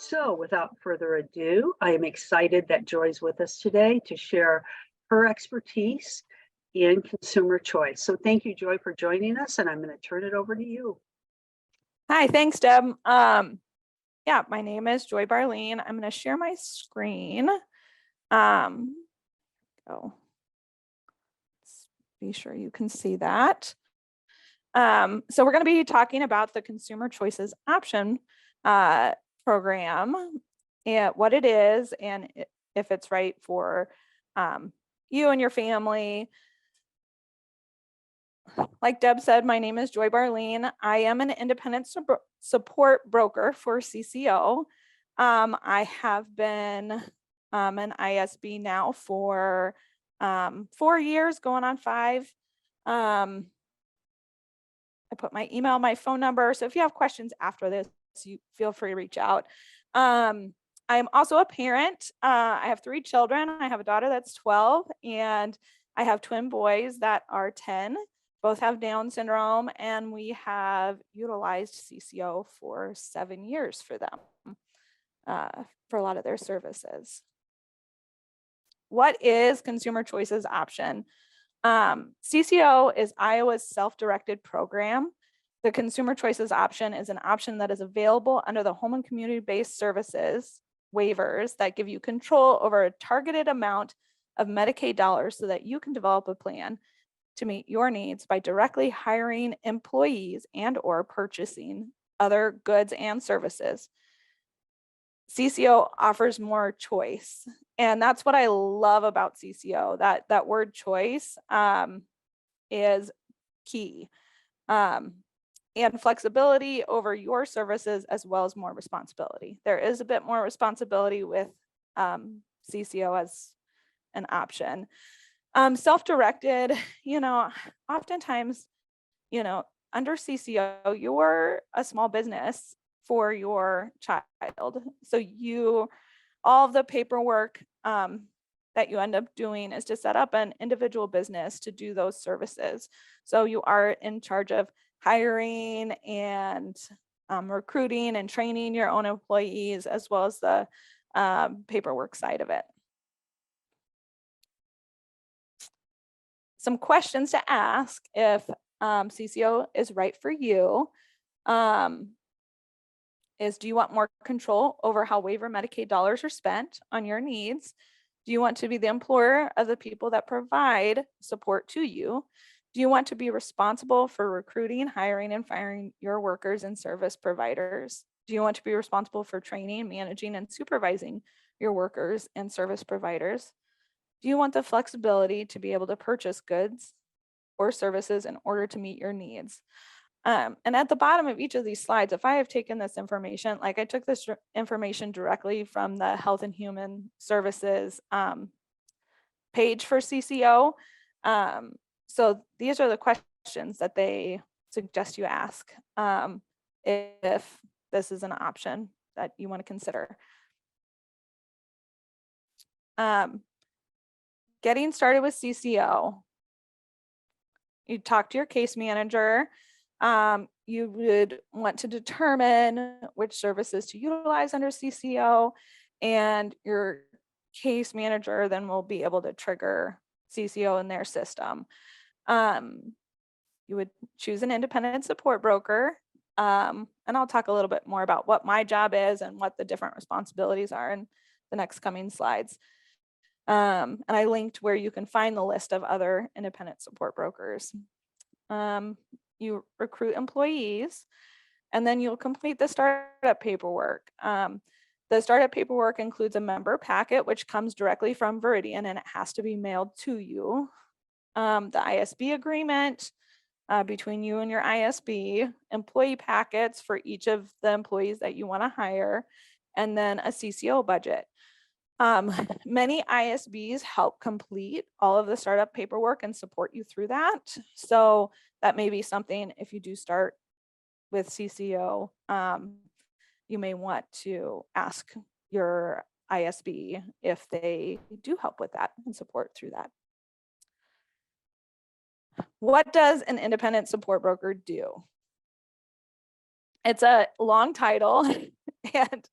So without further ado, I am excited that Joy's with us today to share her expertise in consumer choice. So thank you, Joy, for joining us, and I'm going to turn it over to you. Hi, thanks, Deb. Yeah, my name is Joy Barlean. I'm going to share my screen. Let's be sure you can see that. So we're going to be talking about the Consumer Choices Option program and what it is and if it's right for you and your family. Like Deb said, my name is Joy Barlean. I am an independent support broker for CCO. I have been an ISB now for 4 years, going on 5. I put my email, my phone number. So if you have questions after this, you feel free to reach out. I'm also a parent. I have 3 children. I have a daughter that's 12 and I have twin boys that are 10. Both have Down syndrome, and we have utilized CCO for 7 years for them, for a lot of their services. What is Consumer Choices Option? CCO is Iowa's self-directed program. The Consumer Choices Option is an option that is available under the Home and Community-Based Services waivers that give you control over a targeted amount of Medicaid dollars so that you can develop a plan to meet your needs by directly hiring employees and or purchasing other goods and services. CCO offers more choice, and that's what I love about CCO. That word choice is key, and flexibility over your services as well as more responsibility. There is a bit more responsibility with CCO as an option. Self-directed, oftentimes, under CCO, you're a small business for your child. So all of the paperwork that you end up doing is to set up an individual business to do those services. So you are in charge of hiring and recruiting and training your own employees, as well as the paperwork side of it. Some questions to ask if CCO is right for you is, do you want more control over how waiver Medicaid dollars are spent on your needs? Do you want to be the employer of the people that provide support to you? Do you want to be responsible for recruiting, hiring, and firing your workers and service providers? Do you want to be responsible for training, managing, and supervising your workers and service providers? Do you want the flexibility to be able to purchase goods or services in order to meet your needs? And at the bottom of each of these slides, if I have taken this information, like I took this information directly from the Health and Human Services page for CCO. So these are the questions that they suggest you ask if this is an option that you want to consider. Getting started with CCO. You talk to your case manager. You would want to determine which services to utilize under CCO, and your case manager then will be able to trigger CCO in their system. You would choose an independent support broker, and I'll talk a little bit more about what my job is and what the different responsibilities are in the next coming slides. And I linked where you can find the list of other independent support brokers. You recruit employees, and then you'll complete the startup paperwork. The startup paperwork includes a member packet, which comes directly from Viridian, and it has to be mailed to you. The ISB agreement between you and your ISB, employee packets for each of the employees that you want to hire, and then a CCO budget. Many ISBs help complete all of the startup paperwork and support you through that. So that may be something, if you do start with CCO, you may want to ask your ISB if they do help with that and support through that. What does an independent support broker do? It's a long title, and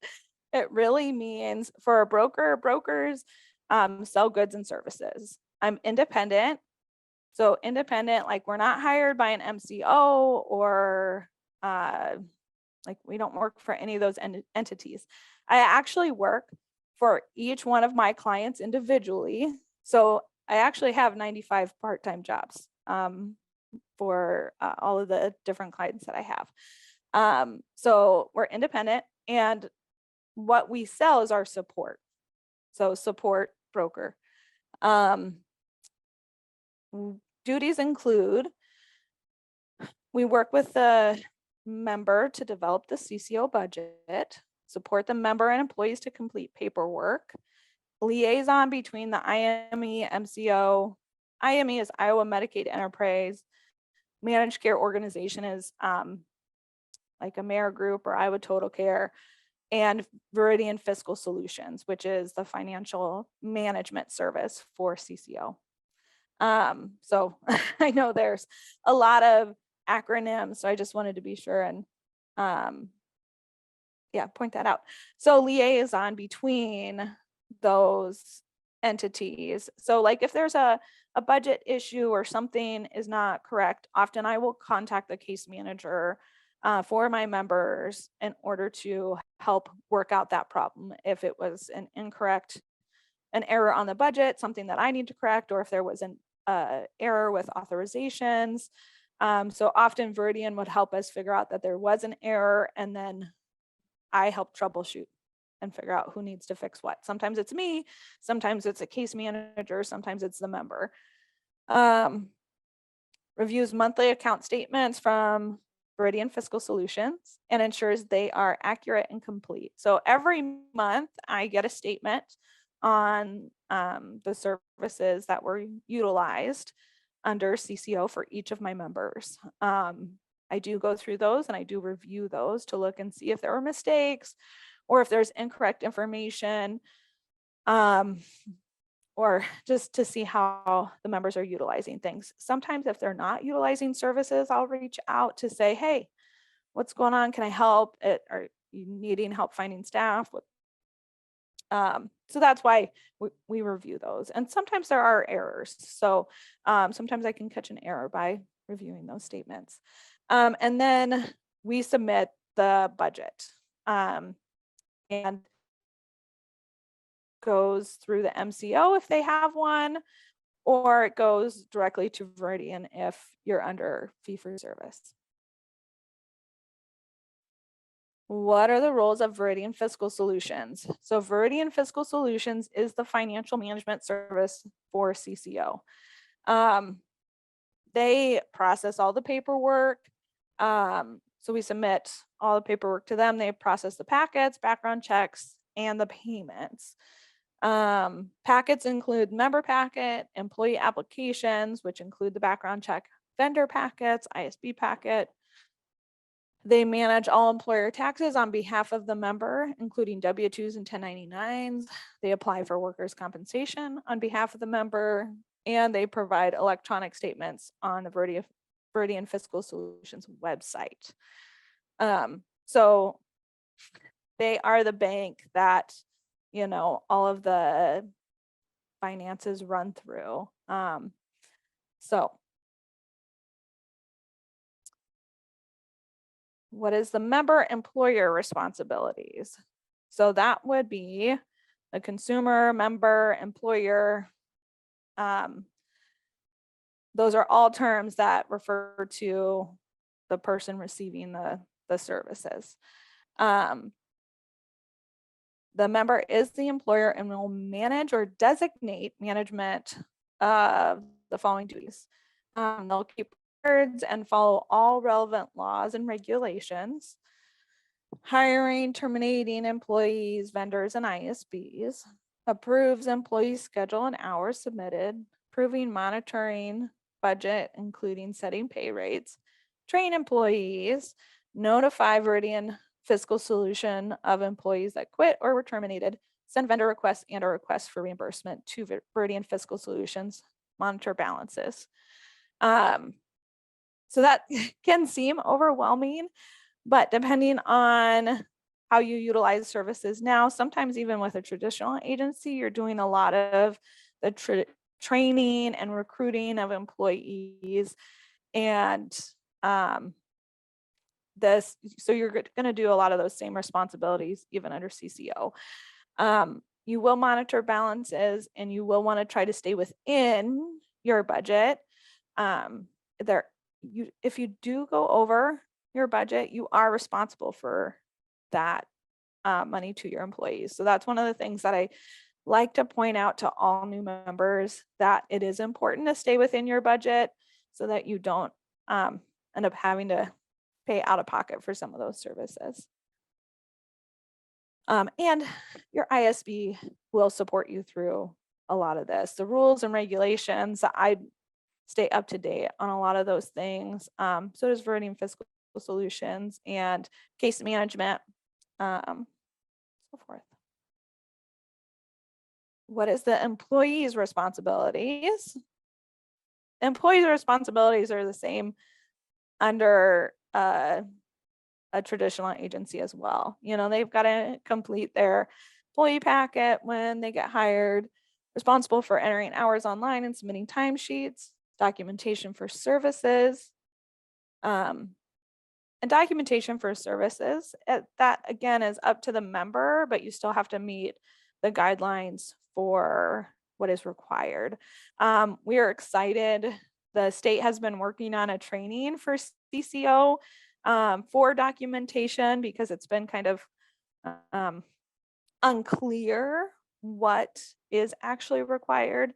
It really means for a broker, brokers sell goods and services. I'm independent. So independent, like we're not hired by an MCO or like we don't work for any of those entities. I actually work for each one of my clients individually. So I actually have 95 part-time jobs for all of the different clients that I have. So we're independent, and what we sell is our support. So support broker. Duties include, we work with the member to develop the CCO budget, support the member and employees to complete paperwork, liaison between the IME, MCO. IME is Iowa Medicaid Enterprise. Managed care organization is like a Mayor Group or Iowa Total Care, and Viridian Fiscal Solutions, which is the financial management service for CCO. So I know there's a lot of acronyms, so I just wanted to be sure and yeah, point that out. So liaison between those entities. So like if there's a budget issue or something is not correct, often I will contact the case manager for my members in order to help work out that problem. If it was an error on the budget, something that I need to correct, or if there was an error with authorizations. So often Viridian would help us figure out that there was an error, and then I help troubleshoot and figure out who needs to fix what. Sometimes it's me, sometimes it's a case manager, sometimes it's the member. Reviews monthly account statements from Viridian Fiscal Solutions and ensures they are accurate and complete. So every month I get a statement on the services that were utilized under CCO for each of my members. I do go through those and I do review those to look and see if there were mistakes or if there's incorrect information, or just to see how the members are utilizing things. Sometimes if they're not utilizing services, I'll reach out to say, hey, what's going on? Can I help? Are you needing help finding staff? So that's why we review those. And sometimes there are errors. So sometimes I can catch an error by reviewing those statements. And then we submit the budget and goes through the MCO if they have one, or it goes directly to Viridian if you're under fee for service. What are the roles of Viridian Fiscal Solutions? So Viridian Fiscal Solutions is the financial management service for CCO. They process all the paperwork. So we submit all the paperwork to them. They process the packets, background checks, and the payments. Packets include member packet, employee applications, which include the background check, vendor packets, ISB packet. They manage all employer taxes on behalf of the member, including W-2s and 1099s. They apply for workers' compensation on behalf of the member, and they provide electronic statements on the Viridian Fiscal Solutions website. So they are the bank that, you know, all of the finances run through. So what is the member employer responsibilities? So that would be the consumer, member, employer. Those are all terms that refer to the person receiving the services. The member is the employer and will manage or designate management of the following duties. They'll keep records and follow all relevant laws and regulations. Hiring, terminating employees, vendors, and ISBs. Approves employee schedule and hours submitted. Approving, monitoring, budget, including setting pay rates. Train employees. Notify Viridian Fiscal Solution of employees that quit or were terminated. Send vendor requests and or requests for reimbursement to Viridian Fiscal Solutions. Monitor balances. So that can seem overwhelming, but depending on how you utilize services now. Sometimes even with a traditional agency, you're doing a lot of the training and recruiting of employees, and so you're going to do a lot of those same responsibilities even under CCO. You will monitor balances, and you will want to try to stay within your budget. If you do go over your budget, you are responsible for that money to your employees. So that's one of the things that I like to point out to all new members, that it is important to stay within your budget so that you don't end up having to pay out of pocket for some of those services. And your ISB will support you through a lot of this. The rules and regulations, I stay up to date on a lot of those things. So does Viridian Fiscal Solutions and case management, so forth. What is the employee's responsibilities? Employees' responsibilities are the same under a traditional agency as well. You know, they've got to complete their employee packet when they get hired, responsible for entering hours online and submitting timesheets, documentation for services, and documentation for services. That again is up to the member, but you still have to meet the guidelines for what is required. We are excited. The state has been working on a training for CCO for documentation, because it's been kind of unclear what is actually required.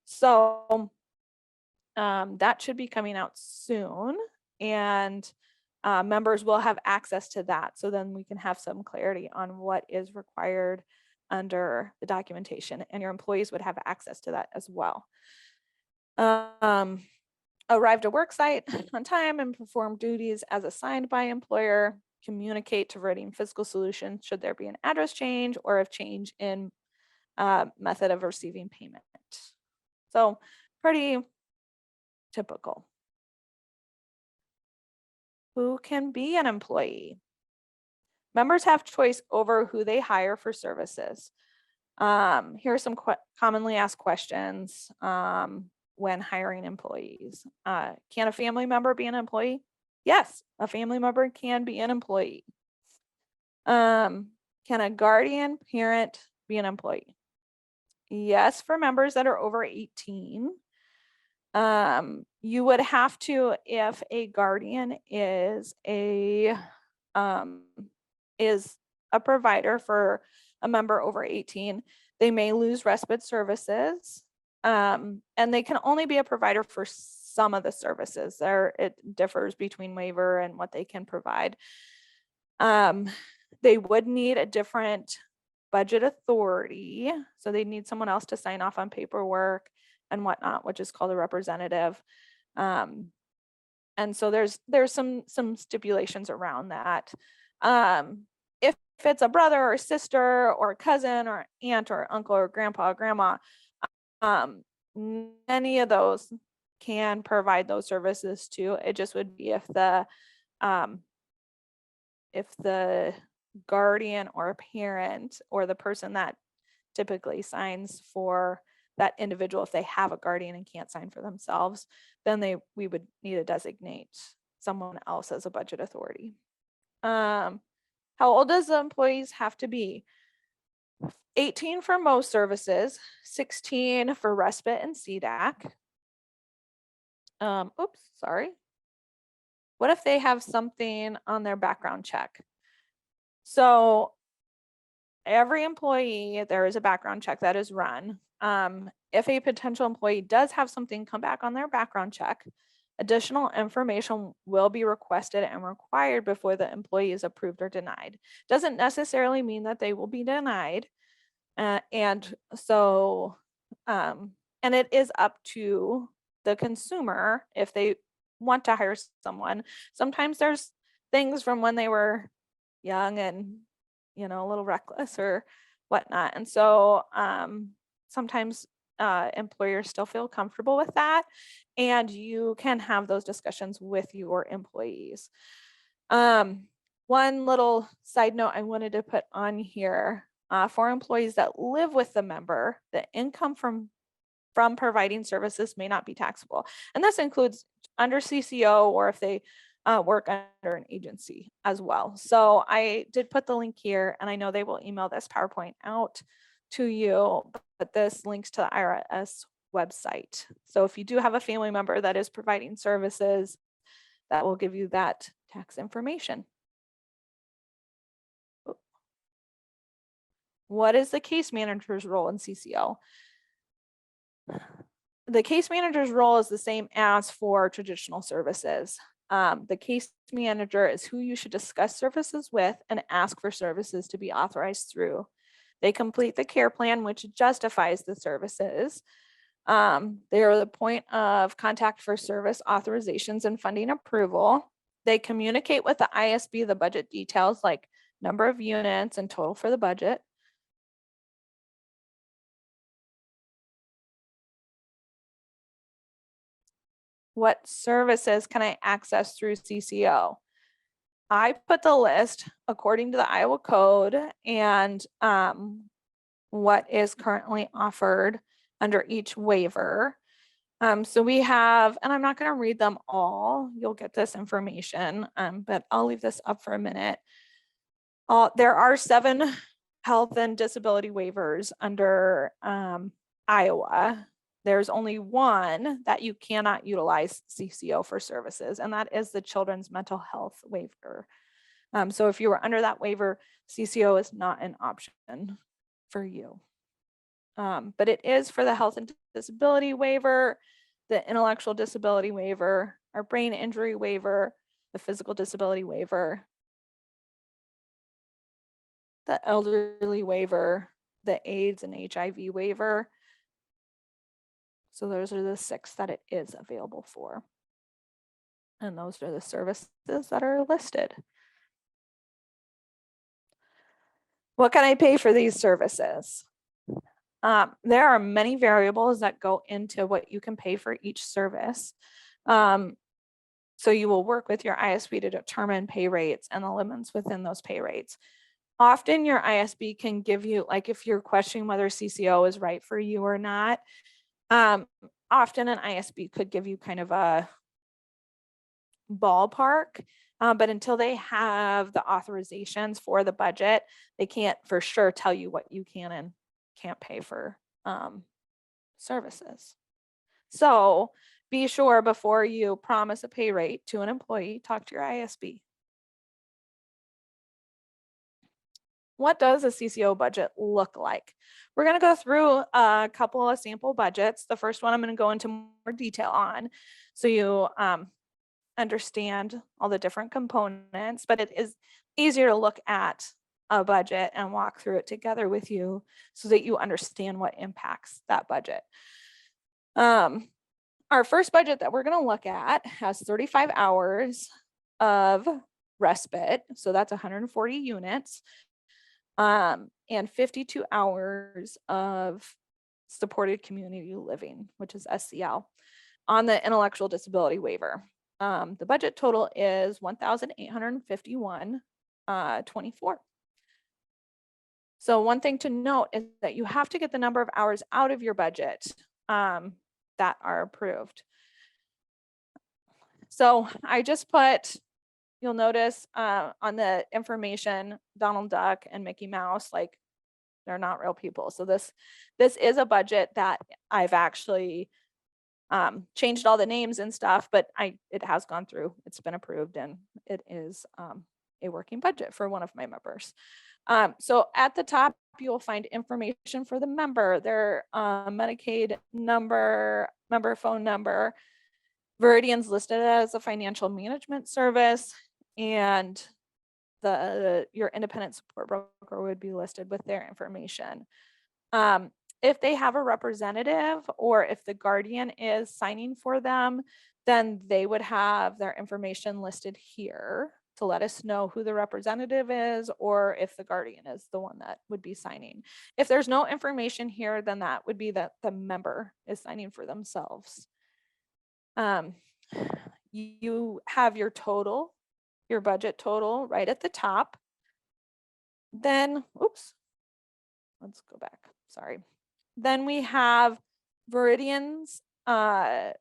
So that should be coming out soon, and members will have access to that. So then we can have some clarity on what is required under the documentation, and your employees would have access to that as well. Arrive to work site on time and perform duties as assigned by employer. Communicate to Viridian Fiscal Solutions should there be an address change or a change in method of receiving payment. So pretty typical. Who can be an employee? Members have choice over who they hire for services. Here are some commonly asked questions when hiring employees. Can a family member be an employee? Yes, a family member can be an employee. Can a guardian parent be an employee? Yes, for members that are over 18. You would have to, if a guardian is a provider for a member over 18, they may lose respite services, and they can only be a provider for some of the services. It differs between waiver and what they can provide. They would need a different budget authority, so they need someone else to sign off on paperwork and whatnot, which is called a representative. And so there's some stipulations around that. If it's a brother or sister or cousin or aunt or uncle or grandpa or grandma, many of those can provide those services too. It just would be if the guardian or parent or the person that typically signs for that individual, if they have a guardian and can't sign for themselves, then we would need to designate someone else as a budget authority. How old does the employees have to be? 18 for most services, 16 for respite and CDAC. Oops, sorry. What if they have something on their background check? So every employee, there is a background check that is run. If a potential employee does have something come back on their background check, additional information will be requested and required before the employee is approved or denied. Doesn't necessarily mean that they will be denied. And it is up to the consumer if they want to hire someone. Sometimes there's things from when they were young and, a little reckless or whatnot. And so sometimes employers still feel comfortable with that, and you can have those discussions with your employees. One One little side note I wanted to put on here, for employees that live with the member, the income from providing services may not be taxable. And this includes under CCO or if they work under an agency as well. So I did put the link here, and I know they will email this PowerPoint out to you, but this links to the IRS website. So if you do have a family member that is providing services, that will give you that tax information. What is the case manager's role in CCO? The case manager's role is the same as for traditional services. The case manager is who you should discuss services with and ask for services to be authorized through. They complete the care plan, which justifies the services. They are the point of contact for service authorizations and funding approval. They communicate with the ISB the budget details like number of units and total for the budget. What services can I access through CCO? I put the list according to the Iowa code and what is currently offered under each waiver. So we have, and I'm not going to read them all, you'll get this information, but I'll leave this up for a minute. There are 7 health and disability waivers under Iowa. There's only one that you cannot utilize CCO for services, and that is the children's mental health waiver. So if you were under that waiver, CCO is not an option for you. But it is for the health and disability waiver, the intellectual disability waiver, our brain injury waiver, the physical disability waiver, the elderly waiver, the AIDS and HIV waiver. So those are the 6 that it is available for. And those are the services that are listed. What can I pay for these services? There are many variables that go into what you can pay for each service. So you will work with your ISB to determine pay rates and the limits within those pay rates. Often your ISB can give you, like if you're questioning whether CCO is right for you or not, often an ISB could give you kind of a ballpark, but until they have the authorizations for the budget, they can't for sure tell you what you can and can't pay for services. So be sure before you promise a pay rate to an employee, talk to your ISB. What does a CCO budget look like? We're going to go through a couple of sample budgets. The first one I'm going to go into more detail on so you understand all the different components, but it is easier to look at a budget and walk through it together with you so that you understand what impacts that budget. Our first budget that we're going to look at has 35 hours of respite. So that's 140 units. And 52 hours of supported community living, which is SCL, on the intellectual disability waiver. The budget total is $1,851.24. So one thing to note is that you have to get the number of hours out of your budget that are approved. So I just put, you'll notice on the information, Donald Duck and Mickey Mouse, like they're not real people. So this is a budget that I've actually changed all the names and stuff, but it has gone through, it's been approved, and it is a working budget for one of my members. So at the top, you'll find information for the member, their Medicaid number, member phone number. Viridian's listed as a financial management service, and your independent support broker would be listed with their information. If they have a representative or if the guardian is signing for them, then they would have their information listed here to let us know who the representative is or if the guardian is the one that would be signing. If there's no information here, then that would be that the member is signing for themselves. You have your total, your budget total right at the top. Then, oops, let's go back, sorry. Then we have Viridian's, the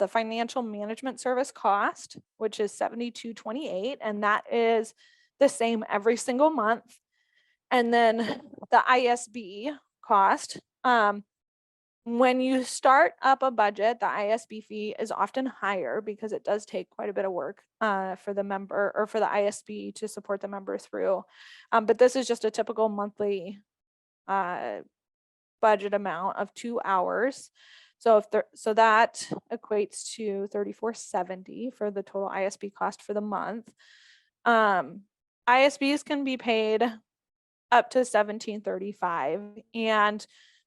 financial management service cost, which is $72.28, and that is the same every single month. And then the ISB cost, when you start up a budget, the ISB fee is often higher because it does take quite a bit of work for the member or for the ISB to support the member through. But this is just a typical monthly budget amount of 2 hours. So so that equates to $34.70 for the total ISB cost for the month. ISBs can be paid up to $17.35, and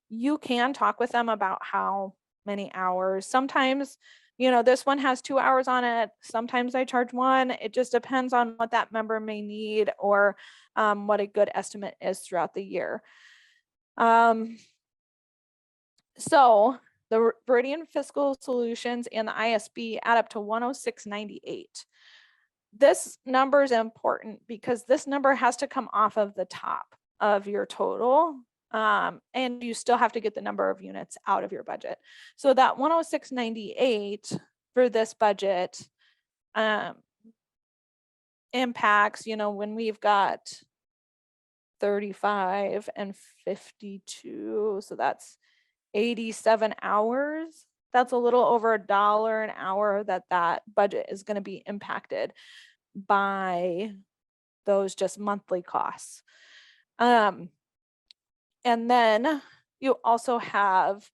you can talk with them about how many hours. Sometimes, this one has 2 hours on it. Sometimes I charge 1. It just depends on what that member may need or what a good estimate is throughout the year. So the Viridian Fiscal Solutions and the ISB add up to $106.98. This number is important because this number has to come off of the top of your total, and you still have to get the number of units out of your budget. So that $106.98 for this budget impacts, when we've got 35 and 52, so that's 87 hours. That's a little over $1 an hour that budget is going to be impacted by those just monthly costs. And then you also have,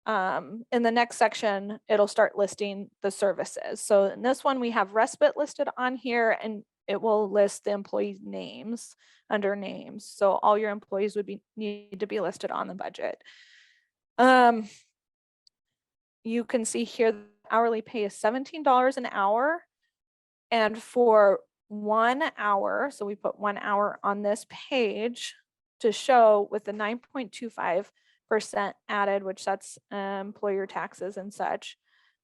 in the next section, it'll start listing the services. So in this one, we have respite listed on here, and it will list the employee names under names. So all your employees would need to be listed on the budget. You can see here the hourly pay is $17 an hour. And for 1 hour, so we put 1 hour on this page to show with the 9.25% added, which that's employer taxes and such,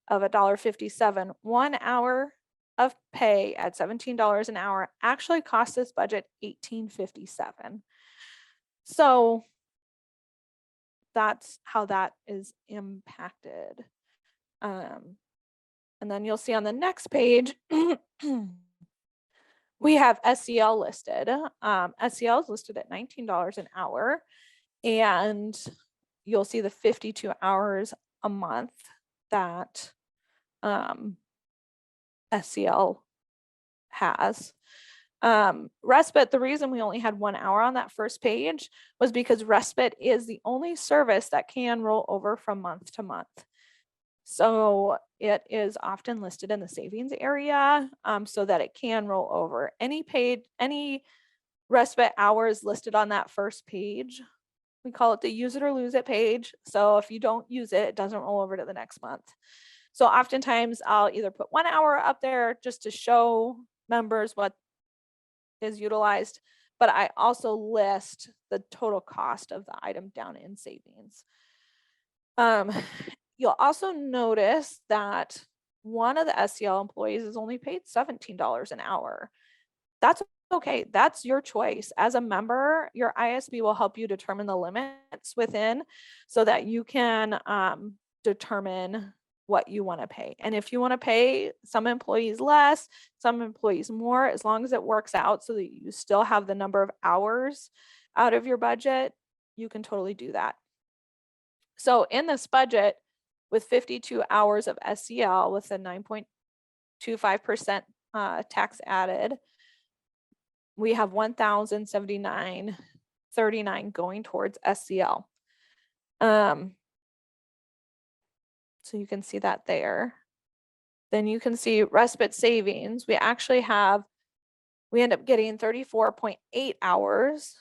of $1.57. 1 hour of pay at $17 an hour actually costs this budget $18.57. So that's how that is impacted. And then you'll see on the next page, we have SEL listed. SEL is listed at $19 an hour, and you'll see the 52 hours a month that SEL has. Respite, the reason we only had 1 hour on that first page was because respite is the only service that can roll over from month to month. So it is often listed in the savings area so that it can roll over. Any respite hours listed on that first page, we call it the use it or lose it page. So if you don't use it, it doesn't roll over to the next month. So oftentimes I'll either put 1 hour up there just to show members what is utilized, but I also list the total cost of the item down in savings. You'll also notice that one of the SEL employees is only paid $17 an hour. That's okay. That's your choice. As a member, your ISB will help you determine the limits within so that you can determine what you want to pay. And if you want to pay some employees less, some employees more, as long as it works out so that you still have the number of hours out of your budget, you can totally do that. So in this budget, with 52 hours of SEL with a 9.25% tax added, we have $1,079.39 going towards SEL. So you can see that there. Then you can see respite savings. We end up getting 34.8 hours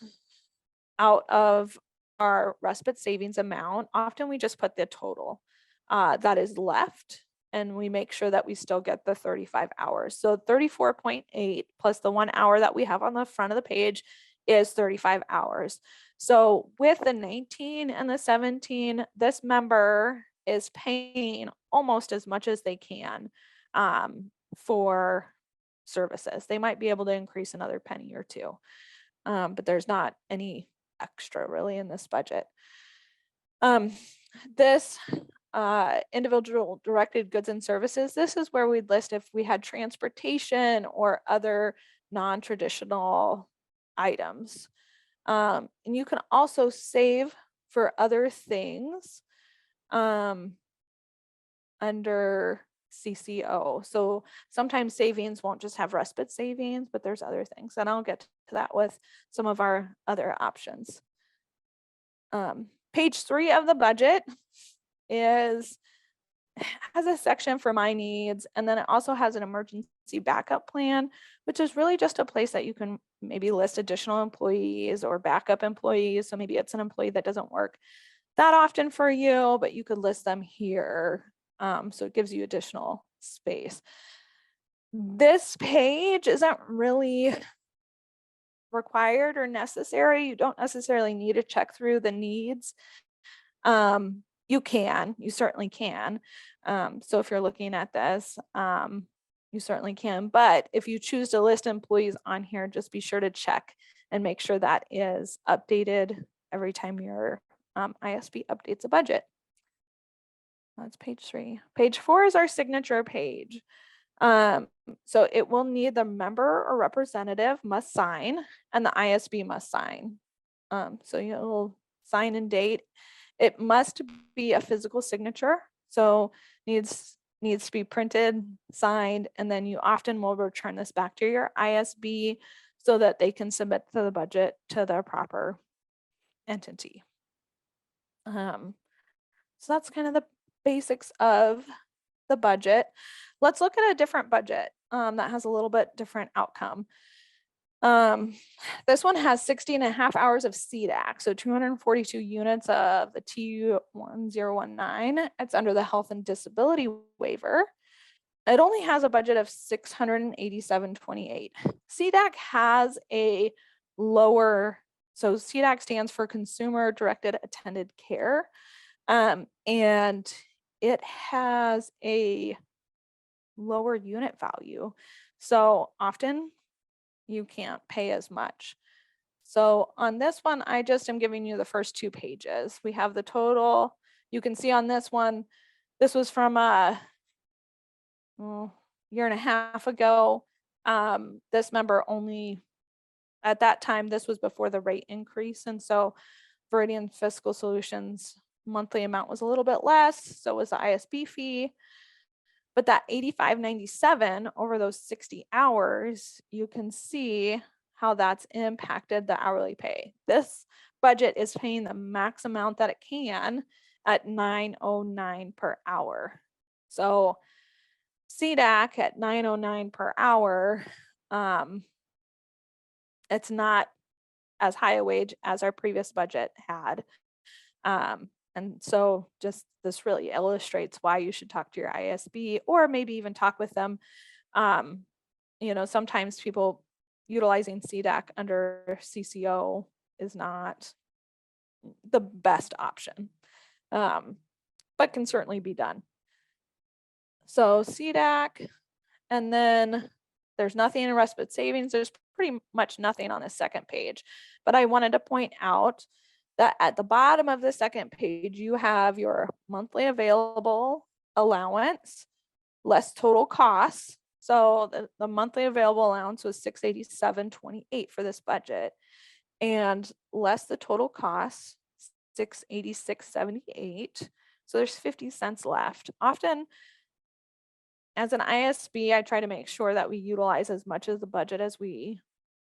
out of our respite savings amount. Often we just put the total that is left, and we make sure that we still get the 35 hours. So 34.8 plus the 1 hour that we have on the front of the page is 35 hours. So with the 19 and the 17, this member is paying almost as much as they can for services. They might be able to increase another penny or two, but there's not any extra really in this budget. This individual directed goods and services, this is where we'd list if we had transportation or other non-traditional items. And you can also save for other things under CCO. So sometimes savings won't just have respite savings, but there's other things. And I'll get to that with some of our other options. Page 3 of the budget has a section for my needs, and then it also has an emergency backup plan, which is really just a place that you can maybe list additional employees or backup employees. So maybe it's an employee that doesn't work that often for you, but you could list them here. So it gives you additional space. This page isn't really required or necessary. You don't necessarily need to check through the needs. You certainly can. So if you're looking at this, you certainly can. But if you choose to list employees on here, just be sure to check and make sure that is updated every time your ISB updates a budget. That's page 3. Page 4 is our signature page. So it will need the member or representative must sign and the ISB must sign. So you'll sign and date. It must be a physical signature. So needs to be printed, signed, and then you often will return this back to your ISB so that they can submit to the budget to the proper entity. So that's kind of the basics of the budget. Let's look at a different budget that has a little bit different outcome. This one has 60.5 hours of CDAC, so 242 units of the T1019. It's under the health and disability waiver. It only has a budget of $687.28. CDAC has a lower, so CDAC stands for Consumer Directed Attended Care, and it has a lower unit value. So often you can't pay as much. So on this one, I just am giving you the first 2 pages. We have the total. You can see on this one, this was from a year and a half ago. This member only, at that time, this was before the rate increase. And so Viridian Fiscal Solutions monthly amount was a little bit less. So was the ISB fee. But that $85.97 over those 60 hours, you can see how that's impacted the hourly pay. This budget is paying the max amount that it can at $9.09 per hour. So CDAC at $9.09 per hour, it's not as high a wage as our previous budget had. And so just this really illustrates why you should talk to your ISB or maybe even talk with them. Sometimes people utilizing CDAC under CCO is not the best option, but can certainly be done. So CDAC, and then there's nothing in respite savings. There's pretty much nothing on the second page, but I wanted to point out that at the bottom of the second page, you have your monthly available allowance, less total costs. So the monthly available allowance was $687.28 for this budget, and less the total costs, $686.78. So there's 50 cents left. Often, as an ISB, I try to make sure that we utilize as much of the budget as we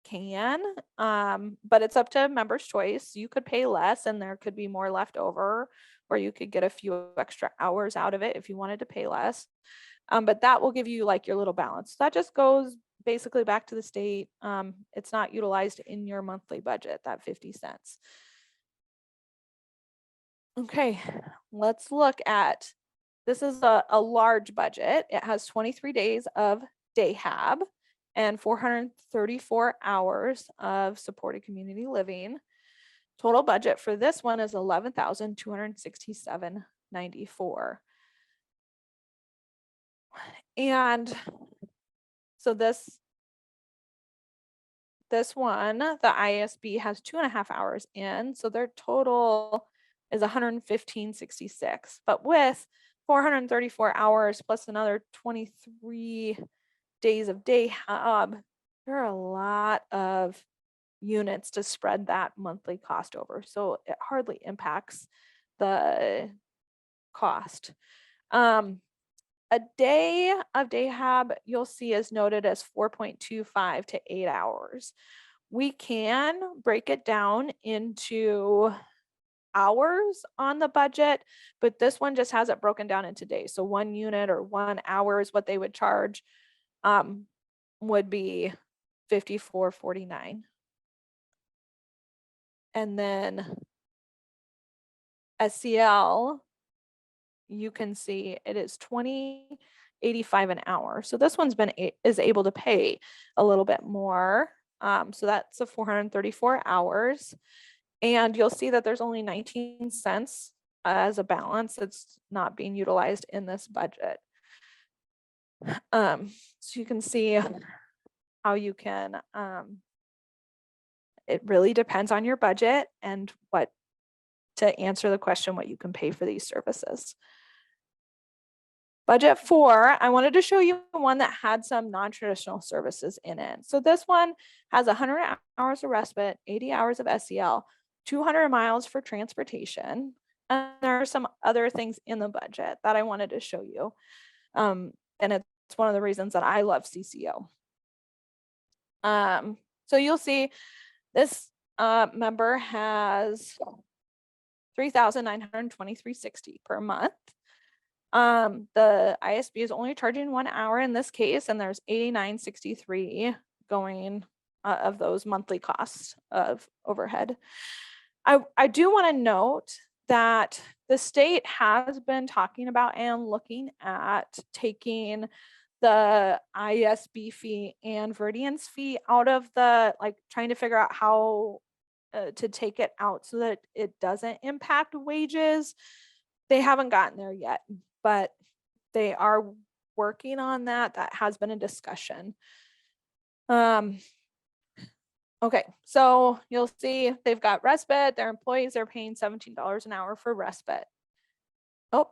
can, but it's up to members' choice. You could pay less and there could be more left over, or you could get a few extra hours out of it if you wanted to pay less. But that will give you like your little balance. That just goes basically back to the state. It's not utilized in your monthly budget, that 50 cents. Okay, let's look at, this is a large budget. It has 23 days of day hab and 434 hours of supported community living. Total budget for this one is $11,267.94. And so this this one, the ISB has 2.5 hours in, so their total is 115.66. But with 434 hours plus another 23 days of day hub, there are a lot of units to spread that monthly cost over. So it hardly impacts the cost. A day of day hub you'll see is noted as 4.25 to 8 hours. We can break it down into hours on the budget, but this one just has it broken down into days. So 1 unit or 1 hour is what they would charge, would be $54.49. And then SCL, you can see it is $20.85 an hour. So this one's is able to pay a little bit more. So that's a 434 hours. And you'll see that there's only 19 cents as a balance that's not being utilized in this budget. So you can see how you can, it really depends on your budget and to answer the question, what you can pay for these services. Budget 4, I wanted to show you one that had some non-traditional services in it. So this one has 100 hours of respite, 80 hours of SEL, 200 miles for transportation. And there are some other things in the budget that I wanted to show you. And it's one of the reasons that I love CCO. So you'll see this member has $3,923.60 per month. The ISB is only charging 1 hour in this case, and there's $89.63 going of those monthly costs of overhead. I do want to note that the state has been talking about and looking at taking the ISB fee and Viridian's fee out of trying to figure out how to take it out so that it doesn't impact wages. They haven't gotten there yet, but they are working on that. That has been a discussion. Okay, so you'll see they've got respite. Their employees are paying $17 an hour for respite. Oh,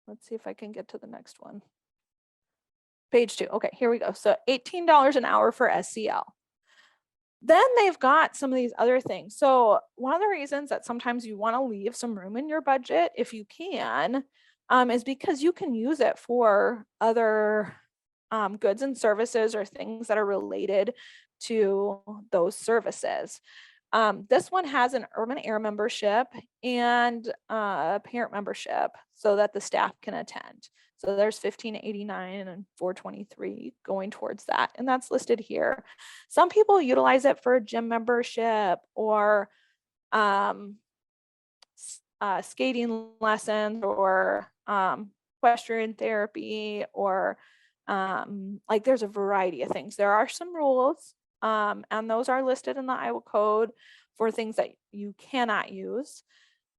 let's see if I can get to the next one. Page 2. Okay, here we go. So $18 an hour for SCL. Then they've got some of these other things. So one of the reasons that sometimes you want to leave some room in your budget, if you can, is because you can use it for other goods and services or things that are related to those services. This one has an urban air membership and a parent membership so that the staff can attend. So there's $15.89 and $4.23 going towards that, and that's listed here. Some people utilize it for a gym membership or skating lessons or equestrian therapy or there's a variety of things. There are some rules, and those are listed in the Iowa Code for things that you cannot use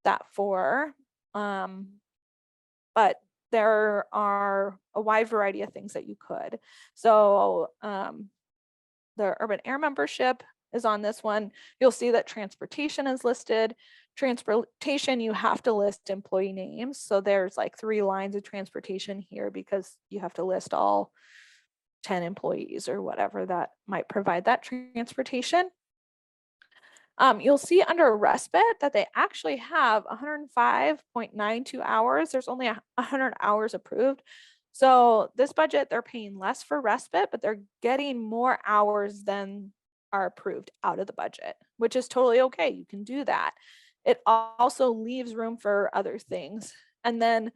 that for. But there are a wide variety of things that you could. So the urban air membership is on this one. You'll see that transportation is listed. Transportation, you have to list employee names. So there's like 3 lines of transportation here because you have to list all 10 employees or whatever that might provide that transportation. You'll see under respite that they actually have 105.92 hours. There's only 100 hours approved. So this budget, they're paying less for respite, but they're getting more hours than are approved out of the budget, which is totally okay. You can do that. It also leaves room for other things. And then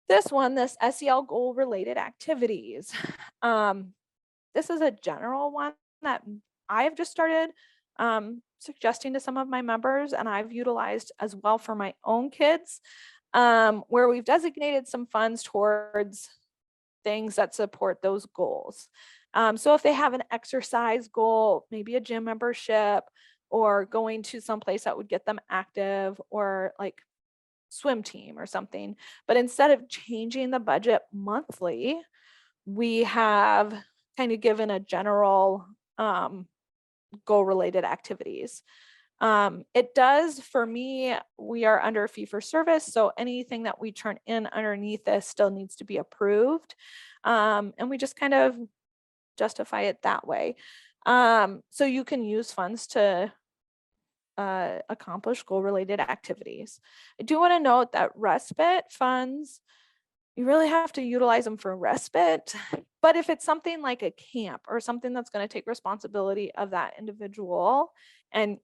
this one, this SEL goal related activities. This is a general one that I've just started suggesting to some of my members, and I've utilized as well for my own kids, where we've designated some funds towards things that support those goals. So if they have an exercise goal, maybe a gym membership, or going to some place that would get them active, or like swim team or something, but instead of changing the budget monthly, we have kind of given a general goal-related activities. It does, for me, we are under fee for service, so anything that we turn in underneath this still needs to be approved. And we just kind of justify it that way. So you can use funds to accomplish goal-related activities. I do want to note that respite funds, you really have to utilize them for respite. But if it's something like a camp or something that's going to take responsibility of that individual and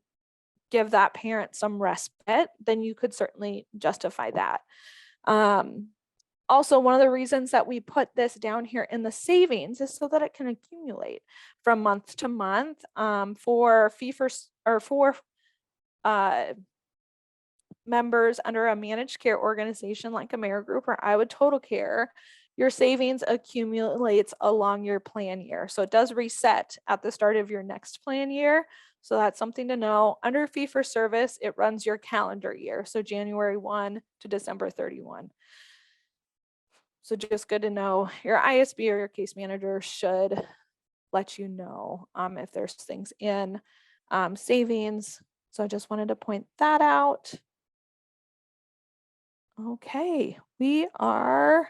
give that parent some respite, then you could certainly justify that. Also, one of the reasons that we put this down here in the savings is so that it can accumulate from month to month for fee for or for members under a managed care organization like AmeriGroup or Iowa Total Care. Your savings accumulates along your plan year. So it does reset at the start of your next plan year. So that's something to know. Under fee for service, it runs your calendar year. So January 1 to December 31. So just good to know. Your ISB or your case manager should let you know if there's things in savings. So I just wanted to point that out. Okay, we are.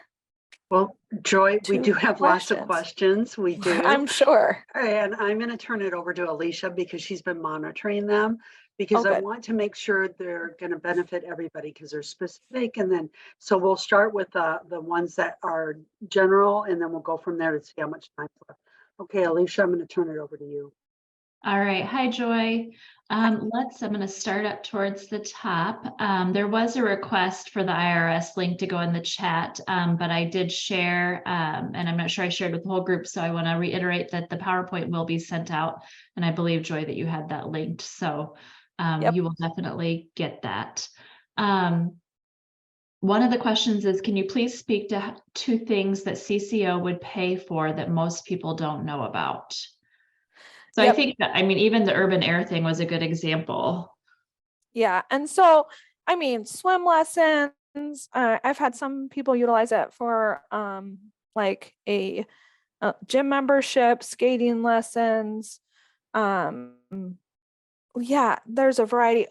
Well, Joy, we to do have lots of questions. We do. I'm sure. And I'm going to turn it over to Alicia because she's been monitoring them, because I good. want to make sure they're going to benefit everybody because they're specific. And then, so we'll start with the ones that are general, and then we'll go from there to see how much time left. Okay, Alicia, I'm going to turn it over to you. All right. Hi, Joy. I'm going to start up towards the top. There was a request for the IRS link to go in the chat, but I did share, and I'm not sure I shared with the whole group. So I want to reiterate that the PowerPoint will be sent out. And I believe, Joy, that you had that linked. So you will definitely get that. One of the questions is, can you please speak to two things that CCO would pay for that most people don't know about? So I think that, I mean, even the urban air thing was a good example. Yeah. And so, I mean, swim lessons, I've had some people utilize it for like a gym membership, skating lessons. Yeah, there's a variety.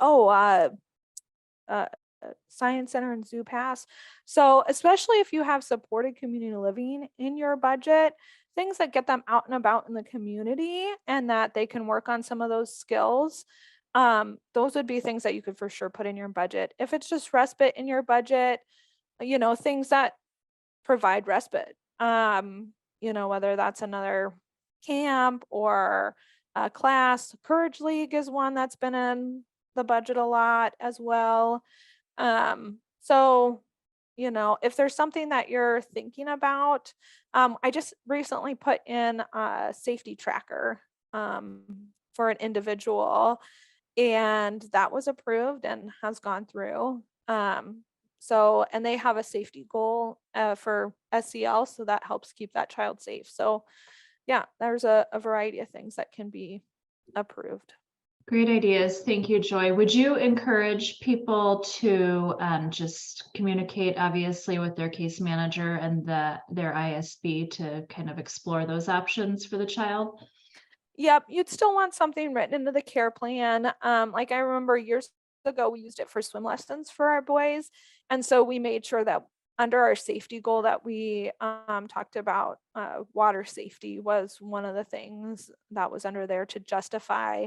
Science Center and Zoo Pass. So especially if you have supported community living in your budget, things that get them out and about in the community and that they can work on some of those skills, those would be things that you could for sure put in your budget. If it's just respite in your budget, you know, things that provide respite, you know, whether that's another camp or a class. Courage League is one that's been in the budget a lot as well. So, you know, if there's something that you're thinking about, I just recently put in a safety tracker for an individual, and that was approved and has gone through. So, and they have a safety goal for SEL, so that helps keep that child safe. So yeah, there's a variety of things that can be approved. Great ideas. Thank you, Joy. Would you encourage people to just communicate, obviously, with their case manager and their ISB to kind of explore those options for the child? Yep, you'd still want something written into the care plan. Like I remember years ago, we used it for swim lessons for our boys. And so we made sure that under our safety goal that we talked about, water safety was one of the things that was under there to justify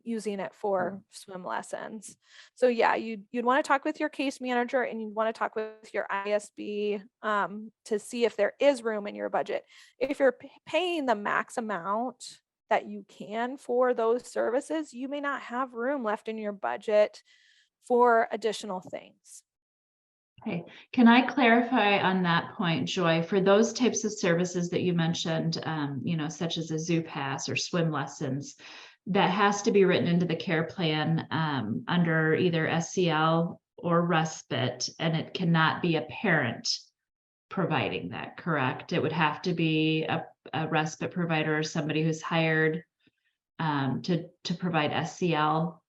using it for swim lessons. So yeah, you'd want to talk with your case manager and you'd want to talk with your ISB to see if there is room in your budget. If you're paying the max amount that you can for those services, you may not have room left in your budget for additional things. Okay, can I clarify on that point, Joy, for those types of services that you mentioned, you know, such as a zoo pass or swim lessons, that has to be written into the care plan under either SCL or respite, and it cannot be a parent providing that, correct? It would have to be a respite provider or somebody who's hired to provide SCL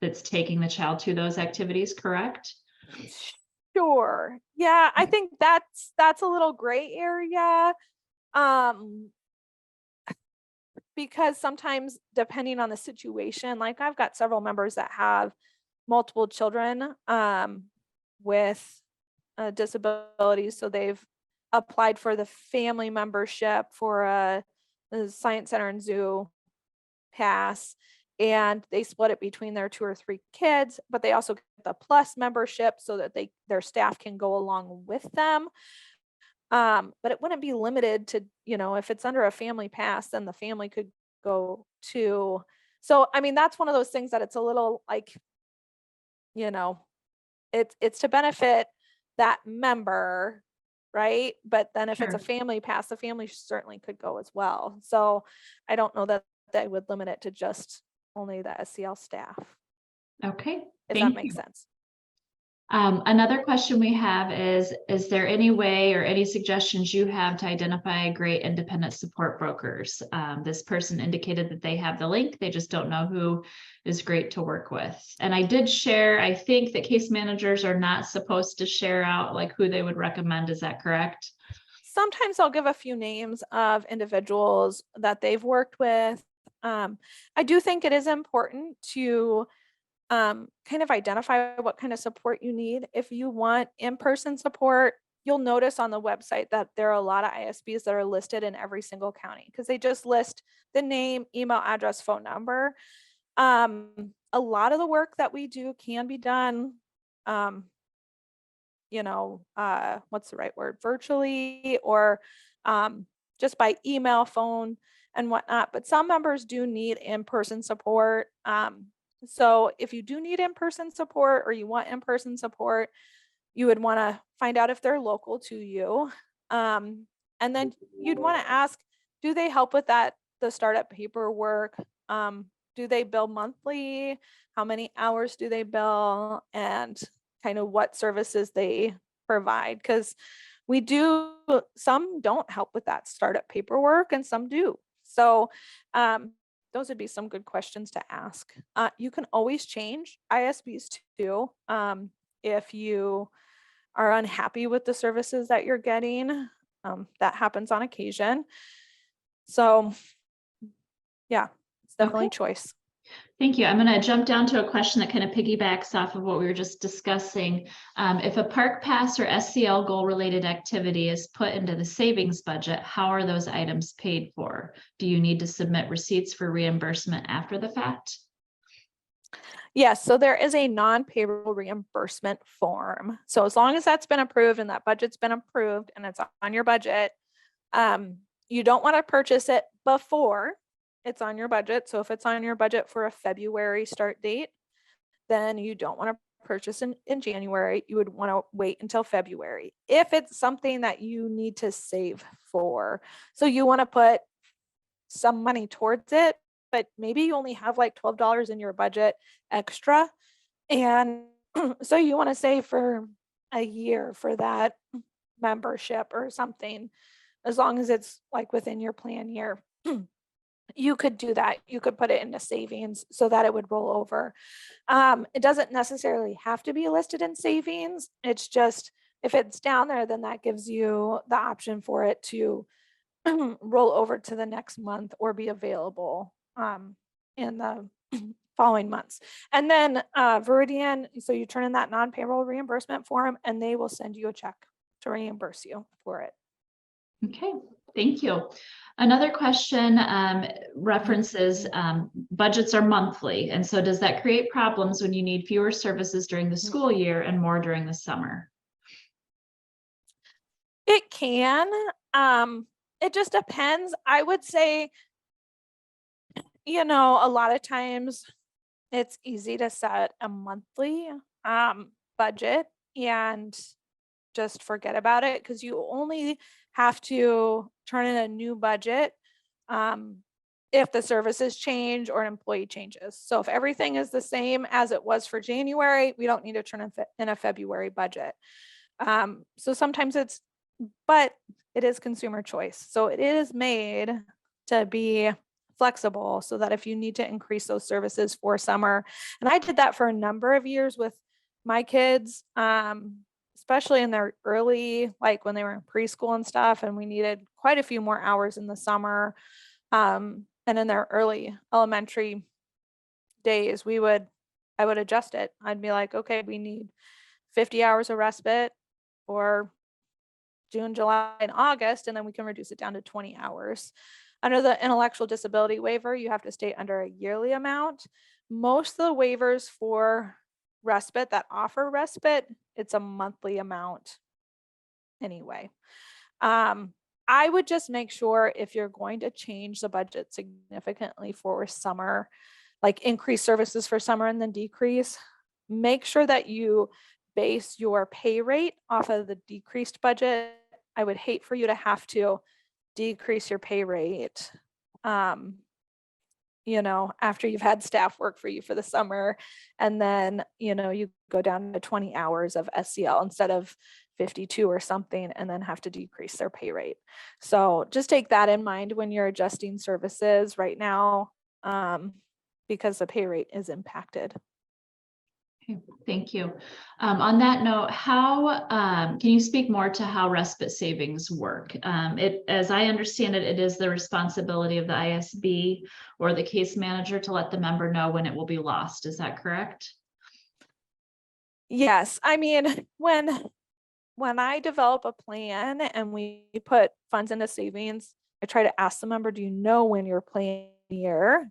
that's taking the child to those activities, correct? Sure. Yeah, I think that's a little gray area. because sometimes depending on the situation, like I've got several members that have multiple children with disabilities. So they've applied for the family membership for a science center and zoo pass, and they split it between their 2 or 3 kids, but they also get the plus membership so that their staff can go along with them. But it wouldn't be limited to, if it's under a family pass, then the family could go too. So, I mean, that's one of those things that it's a little like, it's to benefit that member, right? But then if it's a Sure. family pass, the family certainly could go as well. So I don't know that they would limit it to just only the SCL staff, Okay, if that thank makes you. sense. Another question we have is there any way or any suggestions you have to identify great independent support brokers? This person indicated that they have the link, they just don't know who is great to work with. And I did share, I think that case managers are not supposed to share out like who they would recommend. Is that correct? Sometimes I'll give a few names of individuals that they've worked with. I do think it is important to kind of identify what kind of support you need. If you want in-person support, you'll notice on the website that there are a lot of ISBs that are listed in every single county because they just list the name, email address, phone number. A lot of the work that we do can be done, what's the right word, virtually, or just by email, phone, and whatnot. But some members do need in-person support. So if you do need in-person support or you want in-person support, you would want to find out if they're local to you. And then you'd want to ask, do they help with the startup paperwork? Do they bill monthly? How many hours do they bill? And kind of what services they provide? Because some don't help with that startup paperwork and some do. So those would be some good questions to ask. You can always change ISBs too. If you are unhappy with the services that you're getting, that happens on occasion. So yeah, it's definitely a choice. Thank you. I'm going to jump down to a question that kind of piggybacks off of what we were just discussing. If a park pass or SCL goal related activity is put into the savings budget, how are those items paid for? Do you need to submit receipts for reimbursement after the fact? Yes, so there is a non-payroll reimbursement form. So as long as that's been approved and that budget's been approved and it's on your budget, you don't want to purchase it before it's on your budget. So if it's on your budget for a February start date, then you don't want to purchase in January. You would want to wait until February. If it's something that you need to save for, so you want to put some money towards it, but maybe you only have like $12 in your budget extra. And so you want to save for a year for that membership or something, as long as it's like within your plan year. You could do that. You could put it into savings so that it would roll over. It doesn't necessarily have to be listed in savings. It's just, if it's down there, then that gives you the option for it to roll over to the next month or be available in the following months. And then Viridian, so you turn in that non-payroll reimbursement form and they will send you a check to reimburse you for it. Okay, thank you. Another question references budgets are monthly. And so does that create problems when you need fewer services during the school year and more during the summer? It can. It just depends. I would say, a lot of times it's easy to set a monthly budget and just forget about it, because you only have to turn in a new budget if the services change or an employee changes. So if everything is the same as it was for January, we don't need to turn in a February budget. So sometimes but it is consumer choice. So it is made to be flexible so that if you need to increase those services for summer, and I did that for a number of years with my kids, especially in their early, like when they were in preschool and stuff, and we needed quite a few more hours in the summer. And in their early elementary days, I would adjust it. I'd be like, okay, we need 50 hours of respite for June, July, and August, and then we can reduce it down to 20 hours. Under the intellectual disability waiver, you have to stay under a yearly amount. Most of the waivers for respite that offer respite, it's a monthly amount anyway. I would just make sure if you're going to change the budget significantly for summer, like increase services for summer and then decrease, make sure that you base your pay rate off of the decreased budget. I would hate for you to have to decrease your pay rate, after you've had staff work for you for the summer, and then, you go down to 20 hours of SCL instead of 52 or something, and then have to decrease their pay rate. So just take that in mind when you're adjusting services right now, because the pay rate is impacted. Okay, thank you. On that note, how can you speak more to how respite savings work? As I understand it, it is the responsibility of the ISB or the case manager to let the member know when it will be lost. Is that correct? Yes, I mean, when I develop a plan and we put funds into savings, I try to ask the member, do you know when your plan year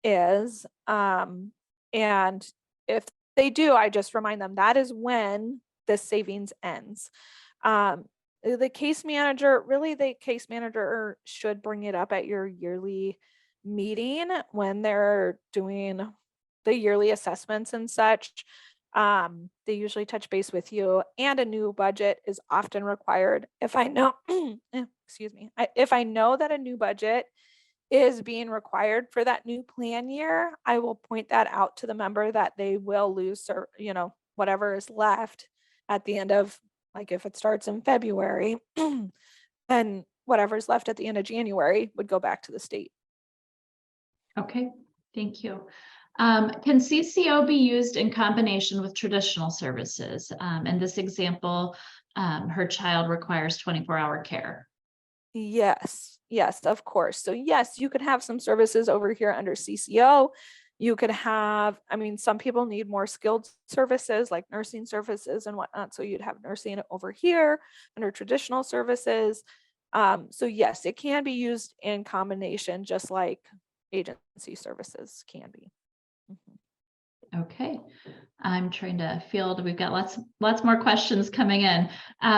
is? And if they do, I just remind them that is when the savings ends. The case manager should bring it up at your yearly meeting when they're doing the yearly assessments and such. They usually touch base with you, and a new budget is often required. If I know, excuse me, if I know that a new budget is being required for that new plan year, I will point that out to the member that they will lose, or, whatever is left at the end of, like, if it starts in February, and whatever's left at the end of January would go back to the state. Okay, thank you. Can CCO be used in combination with traditional services? In this example, her child requires 24-hour care. Yes, of course. So yes, you could have some services over here under CCO. You could have, some people need more skilled services like nursing services and whatnot. So you'd have nursing over here under traditional services. So yes, it can be used in combination, just like agency services can be. Okay, I'm trying to field. We've got lots more questions coming in.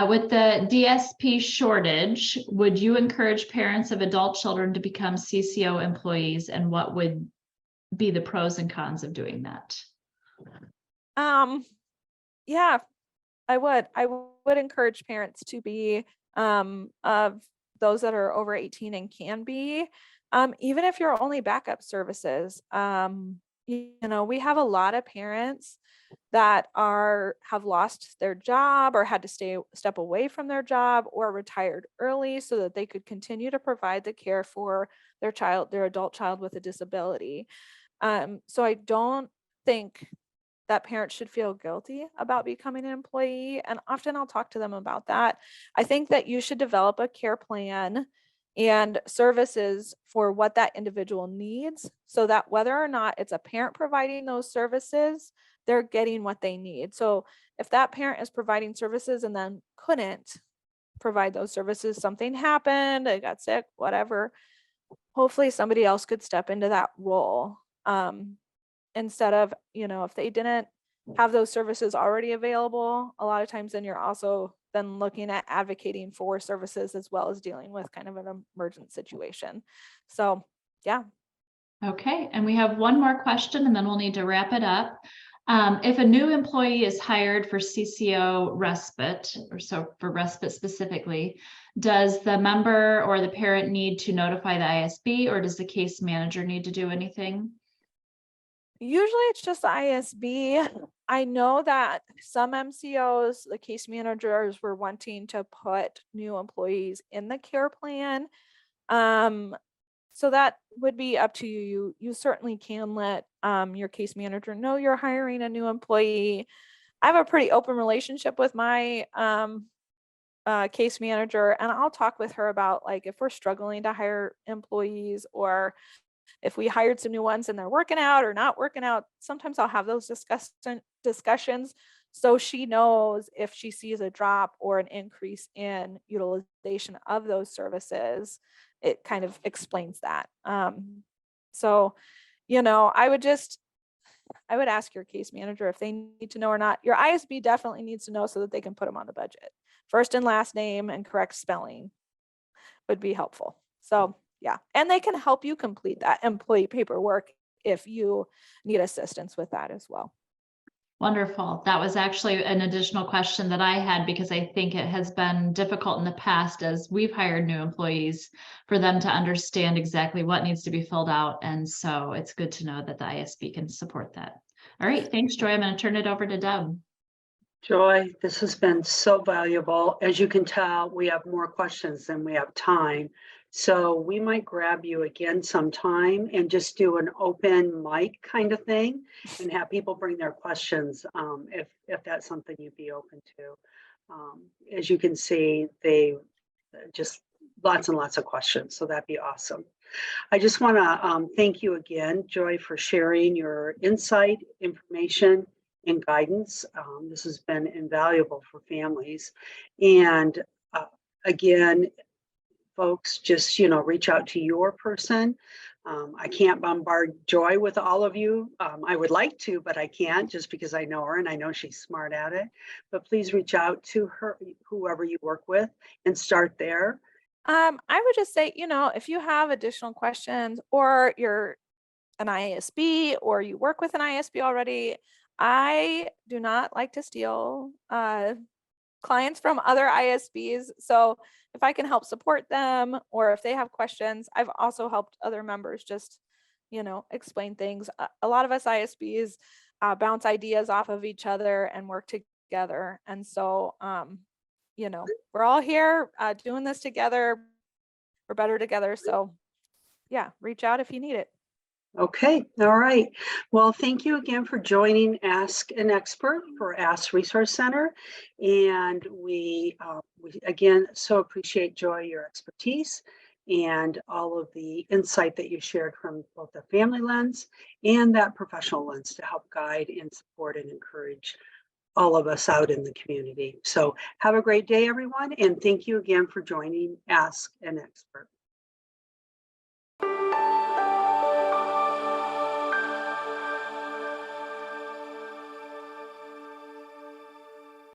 With the DSP shortage, would you encourage parents of adult children to become CCO employees, and what would be the pros and cons of doing that? Yeah, I would encourage parents to be of those that are over 18 and can be, even if you're only backup services. We have a lot of parents that have lost their job or had to step away from their job or retired early so that they could continue to provide the care for their adult child with a disability. So I don't think that parents should feel guilty about becoming an employee. And often I'll talk to them about that. I think that you should develop a care plan and services for what that individual needs, so that whether or not it's a parent providing those services, they're getting what they need. So if that parent is providing services and then couldn't provide those services, something happened, they got sick, whatever, hopefully somebody else could step into that role. Instead of, if they didn't have those services already available, a lot of times then you're also then looking at advocating for services as well as dealing with kind of an emergent situation. So, yeah. Okay, and we have one more question and then we'll need to wrap it up. If a new employee is hired for CCO respite, or so for respite specifically, does the member or the parent need to notify the ISB, or does the case manager need to do anything? Usually it's just the ISB. I know that some MCOs, the case managers, were wanting to put new employees in the care plan. So that would be up to you. You certainly can let your case manager know you're hiring a new employee. I have a pretty open relationship with my case manager, and I'll talk with her about like if we're struggling to hire employees, or if we hired some new ones and they're working out or not working out. Sometimes I'll have those discussions so she knows if she sees a drop or an increase in utilization of those services. It kind of explains that. So, I would ask your case manager if they need to know or not. Your ISB definitely needs to know so that they can put them on the budget. First and last name and correct spelling would be helpful. So yeah, and they can help you complete that employee paperwork if you need assistance with that as well. Wonderful. That was actually an additional question that I had, because I think it has been difficult in the past as we've hired new employees for them to understand exactly what needs to be filled out. And so it's good to know that the ISB can support that. All right. Thanks, Joy. I'm going to turn it over to Deb. Joy, this has been so valuable. As you can tell, we have more questions than we have time. So we might grab you again sometime and just do an open mic kind of thing and have people bring their questions if that's something you'd be open to. As you can see, they just lots and lots of questions. So that'd be awesome. I just want to thank you again, Joy, for sharing your insight, information, and guidance. This has been invaluable for families. And again, folks, just, reach out to your person. I can't bombard Joy with all of you. I would like to, but I can't, just because I know her and I know she's smart at it. But please reach out to her, whoever you work with, and start there. I would just say, if you have additional questions, or you're an ISB or you work with an ISB already, I do not like to steal clients from other ISBs. So if I can help support them, or if they have questions, I've also helped other members just, explain things. A lot of us ISBs bounce ideas off of each other and work together. And so, we're all here doing this together. We're better together. So yeah, reach out if you need it. Okay, all right. Well, thank you again for joining Ask an Expert for Ask Resource Center. And we again, so appreciate, Joy, your expertise and all of the insight that you shared from both the family lens and that professional lens to help guide and support and encourage all of us out in the community. So have a great day, everyone. And thank you again for joining Ask an Expert.